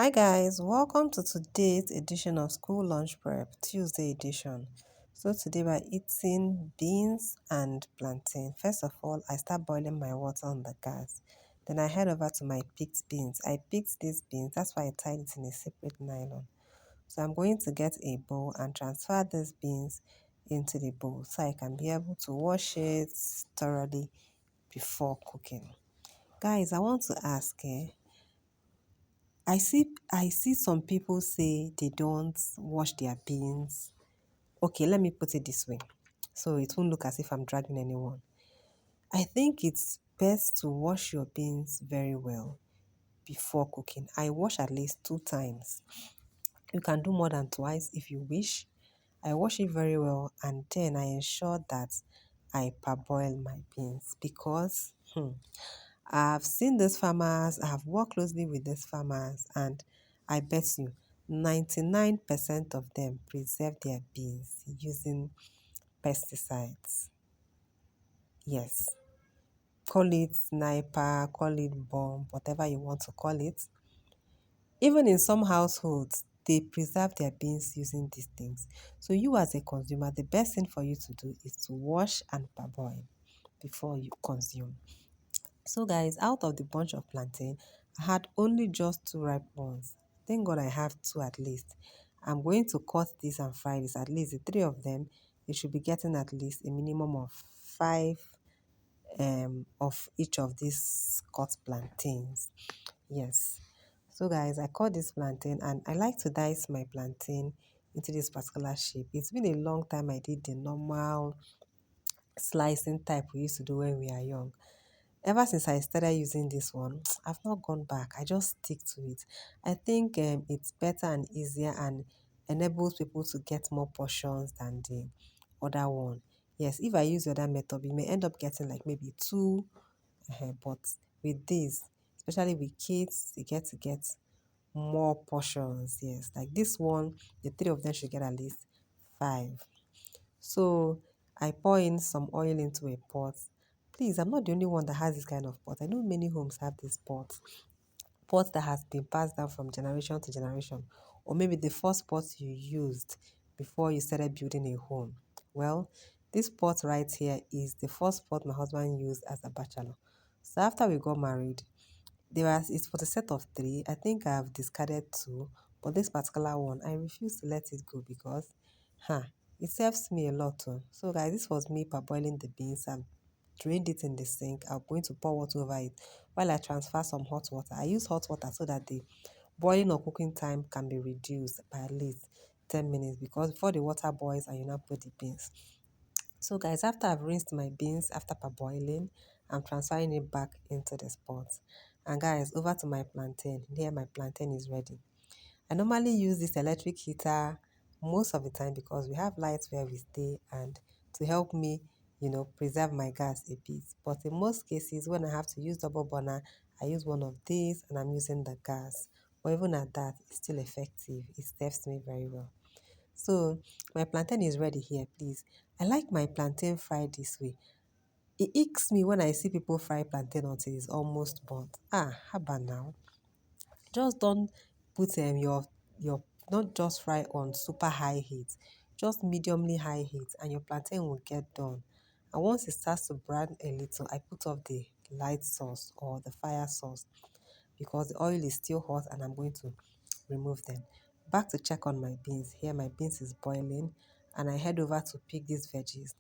Hi guys, welcome to today's edition of School Lunch Prep, Tuesday edition. So today we're eating beans and plantain. First of all, I start boiling my water on the gas. Then I head over to my picked beans. I picked these beans, that's why I tied it in a separate nylon. So I'm going to get a bowl and transfer these beans into the bowl so I can be able to wash it thoroughly before cooking. Guys, I want to ask, I see some people say they don't wash their beans. Okay, let me put it this way. So it won't look as if I'm dragging anyone. I think it's best to wash your beans very well before cooking. I wash at least 2 times. You can do more than twice if you wish. I wash it very well and then I ensure that I parboil my beans because I've seen these farmers, I have worked closely with these farmers, and I bet you 99% of them preserve their beans using pesticides. Yes, call it sniper, call it bomb, whatever you want to call it. Even in some households, they preserve their beans using these things. So, you as a consumer, the best thing for you to do is to wash and parboil before you consume. So guys, out of the bunch of plantain, I had only just two ripe ones. Thank God I have two at least. I'm going to cut this and fry this. At least the three of them, you should be getting at least a minimum of five of each of these cut plantains. Yes. So guys, I cut this plantain and I like to dice my plantain into this particular shape. It's been a long time I did the normal slicing type we used to do when we are young. Ever since I started using this one, I've not gone back. I just stick to it. I think it's better and easier and enables people to get more portions than the other one. Yes, if I use the other method, we may end up getting like maybe two, but with this, especially with kids, they get to get more portions. Yes, like this one, the three of them should get at least five. So I pour in some oil into a pot. Please, I'm not the only one that has this kind of pot. I know many homes have this pot that has been passed down from generation to generation, or maybe the first pot you used before you started building a home. Well, this pot right here is the first pot my husband used as a bachelor. So after we got married, it was a set of three. I think I've discarded two, but this particular one I refuse to let it go because huh, it serves me a lot too. So guys, this was me parboiling the beans. I've drained it in the sink. I'm going to pour water over it while I transfer some hot water. I use hot water so that the boiling or cooking time can be reduced by at least 10 minutes because before the water boils and you now put the beans. So guys, after I've rinsed my beans after parboiling, I'm transferring it back into the pot. And guys, over to my plantain. Here my plantain is ready. I normally use this electric heater most of the time because we have lights where we stay and to help me, preserve my gas a bit. But in most cases, when I have to use double burner, I use one of these and I'm using the gas. But even at that, it's still effective. It serves me very well. So my plantain is ready here, please. I like my plantain fried this way. It icks me when I see people fry plantain until it's almost burnt. Ah, how about now? Just don't put your not just fry on super high heat, just mediumly high heat, and your plantain will get done. And once it starts to brown a little, I put off the light sauce or the fire sauce because the oil is still hot and I'm going to remove them. Back to check on my beans. Here my beans is boiling and I head over to pick these veggies.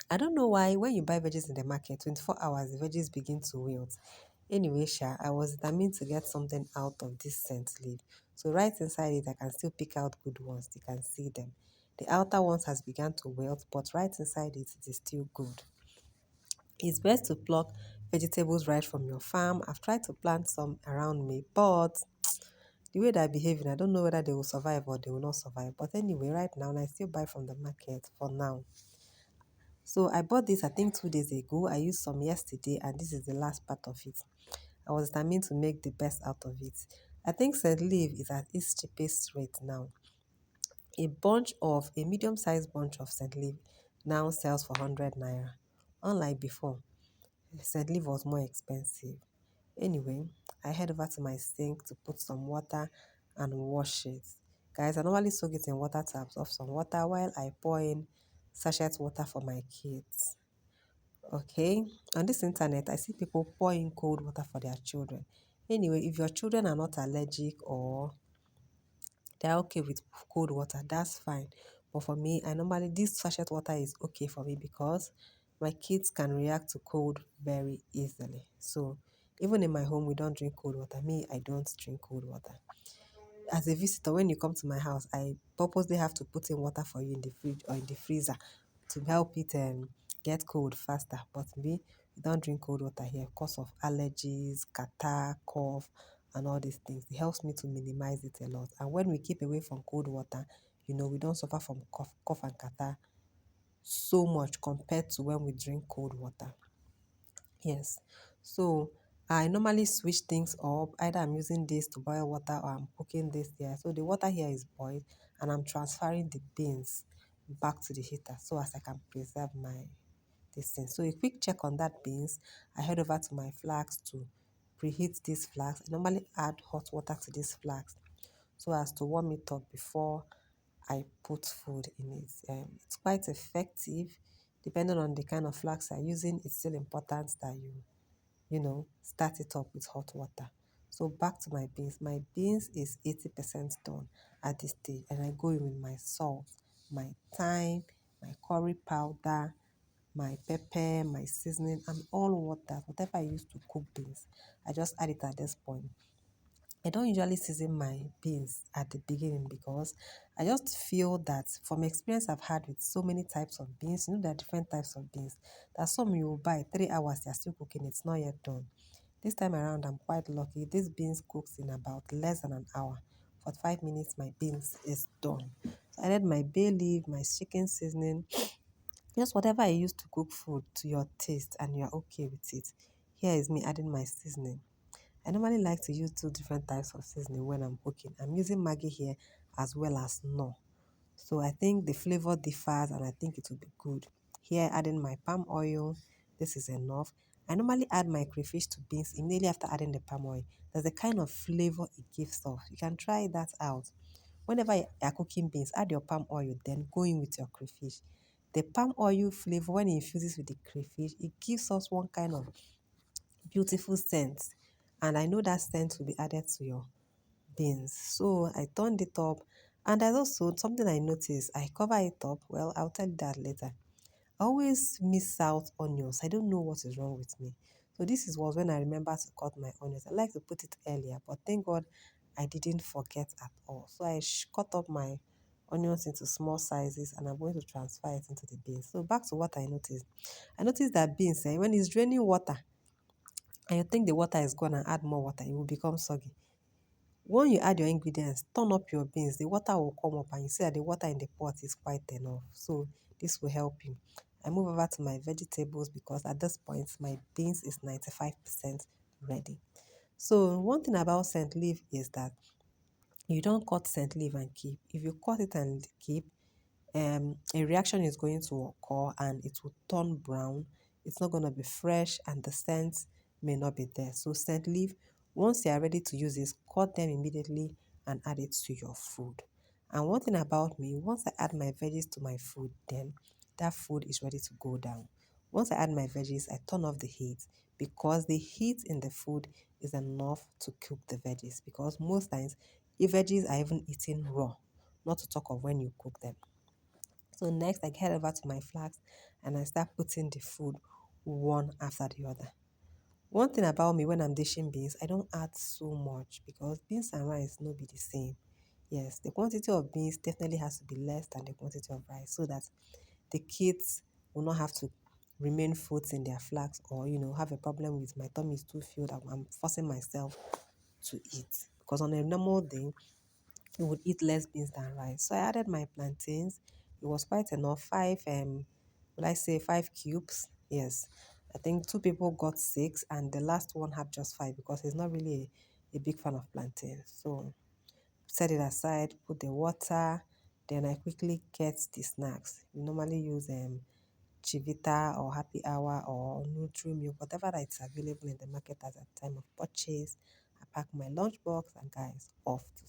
I don't know why when you buy veggies in the market, 24 hours the veggies begin to wilt. Anyway, I was determined to get something out of this scent leaf. So right inside it, I can still pick out good ones. You can see them. The outer ones has begun to wilt, but right inside it, it is still good. It's best to pluck vegetables right from your farm. I've tried to plant some around me, but the way they're behaving, I don't know whether they will survive or they will not survive. But anyway, right now, I still buy from the market for now. So I bought this, I think 2 days ago. I used some yesterday, and this is the last part of it. I was determined to make the best out of it. I think St. Leaf is at its cheapest rate now. A medium-sized bunch of St. Leaf now sells for 100 naira. Unlike before, St. Leaf was more expensive. Anyway, I head over to my sink to put some water and wash it. Guys, I normally soak it in water to absorb some water while I pour in sachet water for my kids. Okay, on this internet, I see people pour in cold water for their children. Anyway, if your children are not allergic or they're okay with cold water, that's fine. But for me, I normally this sachet water is okay for me because my kids can react to cold very easily. So even in my home, we don't drink cold water. Me, I don't drink cold water. As a visitor, when you come to my house, I purposely have to put in water for you in the fridge or in the freezer to help it get cold faster. But me, we don't drink cold water here because of allergies, catarrh, cough, and all these things. It helps me to minimize it a lot. And when we keep away from cold water, we don't suffer from cough and catarrh so much compared to when we drink cold water. Yes. So I normally switch things up. Either I'm using this to boil water or I'm cooking this here. So the water here is boiled and I'm transferring the beans back to the heater so as I can preserve my this thing. So a quick check on that beans. I head over to my flask to preheat these flask. I normally add hot water to these flask so as to warm it up before I put food in it. It's quite effective. Depending on the kind of flask you're using, it's still important that you start it up with hot water. So back to my beans. My beans is 80% done at this stage, and I go in with my salt, my thyme, my curry powder, my pepper, my seasoning, and all water, whatever I use to cook beans. I just add it at this point. I don't usually season my beans at the beginning because I just feel that from experience I've had with so many types of beans, there are different types of beans. That some you will buy 3 hours, they're still cooking, it's not yet done. This time around, I'm quite lucky. This beans cooks in about less than an hour. 45 minutes, my beans is done. So I added my bay leaf, my chicken seasoning, just whatever I use to cook food to your taste, and you're okay with it. Here is me adding my seasoning. I normally like to use two different types of seasoning when I'm cooking. I'm using Maggi here as well as no. So I think the flavor differs and I think it will be good. Here, adding my palm oil. This is enough. I normally add my crayfish to beans immediately after adding the palm oil. There's the kind of flavor it gives off. You can try that out. Whenever you are cooking beans, add your palm oil, then go in with your crayfish. The palm oil flavor, when it infuses with the crayfish, it gives us one kind of beautiful scent. And I know that scent will be added to your beans. So I turned it up. And there's also something I noticed. I cover it up. Well, I'll tell you that later. I always miss out onions. I don't know what is wrong with me. So this was when I remember to cut my onions. I like to put it earlier, but thank God I didn't forget at all. So I cut up my onions into small sizes and I'm going to transfer it into the beans. So back to what I noticed. I noticed that beans, when it's draining water and you think the water is gone and add more water, it will become soggy. When you add your ingredients, turn up your beans, the water will come up and you see that the water in the pot is quite enough. So this will help you. I move over to my vegetables because at this point my beans is 95% ready. So one thing about scent leaf is that you don't cut scent leaf and keep. If you cut it and keep, a reaction is going to occur and it will turn brown. It's not going to be fresh and the scent may not be there. So scent leaf, once you are ready to use this, cut them immediately and add it to your food. And one thing about me, once I add my veggies to my food, then that food is ready to go down. Once I add my veggies, I turn off the heat because the heat in the food is enough to cook the veggies. Because most times, if veggies are even eaten raw, not to talk of when you cook them. So next, I head over to my flask and I start putting the food one after the other. One thing about me when I'm dishing beans, I don't add so much because beans and rice no be the same. Yes, the quantity of beans definitely has to be less than the quantity of rice so that the kids will not have to remain foods in their flasks or have a problem with my tummy is too filled. I'm forcing myself to eat because on a normal day we would eat less beans than rice. So I added my plantains. It was quite enough. Will I say 5 cubes? Yes. I think two people got six, and the last one had just five because he's not really a big fan of plantains. So set it aside, put the water, then I quickly get the snacks. We normally use Chivita or Happy Hour or Nutri Milk, whatever that is available in the market at the time of purchase. I pack my lunchbox and guys off to